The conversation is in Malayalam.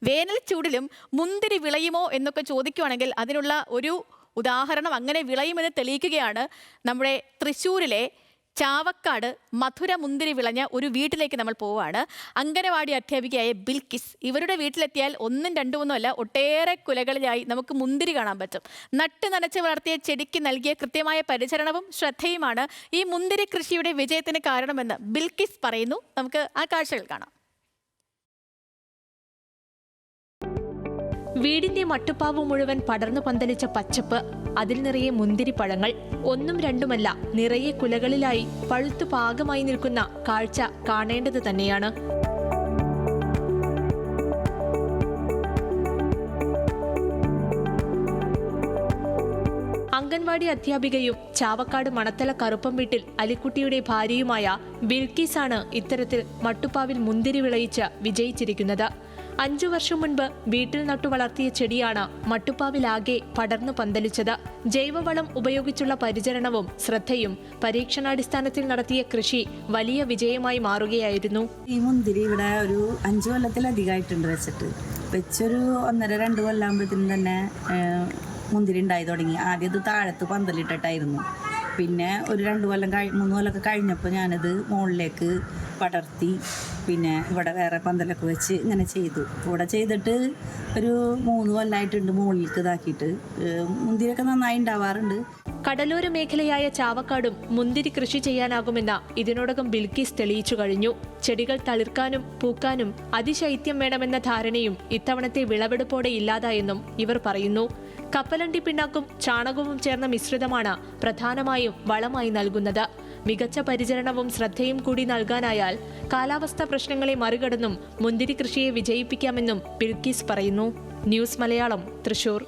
വേനൽ ചൂടിലും മുന്തിരി വിളയുമോ എന്നൊക്കെ ചോദിക്കുകയാണെങ്കിൽ അതിനുള്ള ഒരു ഉദാഹരണം അങ്ങനെ വിളയുമെന്ന് തെളിയിക്കുകയാണ് നമ്മുടെ തൃശ്ശൂരിലെ ചാവക്കാട് മധുര മുന്തിരി വിളഞ്ഞ ഒരു വീട്ടിലേക്ക് നമ്മൾ പോവുകയാണ്. അംഗനവാടി അധ്യാപികയായ ബിൽക്കിസ്. ഇവരുടെ വീട്ടിലെത്തിയാൽ ഒന്നും രണ്ടുമൊന്നും അല്ല, ഒട്ടേറെ കുലകളിലായി നമുക്ക് മുന്തിരി കാണാൻ പറ്റും. നട്ട് നനച്ച് വളർത്തിയ ചെടിക്ക് നൽകിയ കൃത്യമായ പരിചരണവും ശ്രദ്ധയുമാണ് ഈ മുന്തിരി കൃഷിയുടെ വിജയത്തിന് കാരണമെന്ന് ബിൽക്കിസ് പറയുന്നു. നമുക്ക് ആ കാഴ്ചകൾ കാണാം. വീടിന്റെ മട്ടുപ്പാവ് മുഴുവൻ പടർന്നു പന്തലിച്ച പച്ചപ്പ്, അതിൽ നിറയെ മുന്തിരിപ്പഴങ്ങൾ, ഒന്നും രണ്ടുമല്ല നിറയെ കുലകളിലായി പഴുത്തു പാകമായി നിൽക്കുന്ന കാഴ്ച കാണേണ്ടത് തന്നെയാണ്. അംഗൻവാടി അധ്യാപികയും ചാവക്കാട് മണത്തല കറുപ്പം വീട്ടിൽ അലിക്കുട്ടിയുടെ ഭാര്യയുമായ ബിൽക്കീസാണ് ഇത്തരത്തിൽ മട്ടുപ്പാവിൽ മുന്തിരി വിളയിച്ച് വിജയിച്ചിരിക്കുന്നത്. 5 വർഷം മുൻപ് വീട്ടിൽ നട്ടു വളർത്തിയ ചെടിയാണ് മട്ടുപ്പാവിലാകെ പടർന്നു പന്തലിച്ചത്. ജൈവവളം ഉപയോഗിച്ചുള്ള പരിചരണവും ശ്രദ്ധയും പരീക്ഷണാടിസ്ഥാനത്തിൽ നടത്തിയ കൃഷി വലിയ വിജയമായി മാറുകയായിരുന്നു. ഈ മുന്തിരി ഇവിടെ ഒരു 5 കൊല്ലത്തിലധികമായിട്ടുണ്ട് വെച്ചൊരു 1.5-2 കൊല്ലാകുമ്പോഴത്തേനും തന്നെ മുന്തിരി ഉണ്ടായി തുടങ്ങി. ആദ്യം ഇത് താഴത്ത് പന്തലിട്ടിട്ടായിരുന്നു. പിന്നെ ഒരു 2 കൊല്ലം 3 കൊല്ലമൊക്കെ കഴിഞ്ഞപ്പോൾ ഞാനത് മുകളിലേക്ക് പടർത്തി. പിന്നെ ഇവിടെ വേറെ പന്തലൊക്കെ വെച്ച് ഇങ്ങനെ ചെയ്തു. ഇവിടെ ചെയ്തിട്ട് ഒരു 3 കൊല്ലമായിട്ടുണ്ട് മുകളിലേക്ക് ഇതാക്കിയിട്ട്. മുന്തിരിയൊക്കെ നന്നായി ഉണ്ടാവാറുണ്ട്. കടലോര മേഖലയായ ചാവക്കാടും മുന്തിരി കൃഷി ചെയ്യാനാകുമെന്ന് ഇതിനോടകം ബിൽക്കീസ് തെളിയിച്ചു കഴിഞ്ഞു. ചെടികൾ തളിർക്കാനും പൂക്കാനും അതിശൈത്യം വേണമെന്ന ധാരണയും ഇത്തവണത്തെ വിളവെടുപ്പോടെ ഇല്ലാതായെന്നും ഇവർ പറയുന്നു. കപ്പലണ്ടി പിണ്ണാക്കും ചാണകവും ചേർന്ന മിശ്രിതമാണ് പ്രധാനമായും വളമായി നൽകുന്നത്. മികച്ച പരിചരണവും ശ്രദ്ധയും കൂടി നൽകാനായാൽ കാലാവസ്ഥാ പ്രശ്നങ്ങളെ മറികടന്നും മുന്തിരി കൃഷിയെ വിജയിപ്പിക്കാമെന്നും ബിൽക്കീസ് പറയുന്നു. ന്യൂസ് മലയാളം, തൃശൂർ.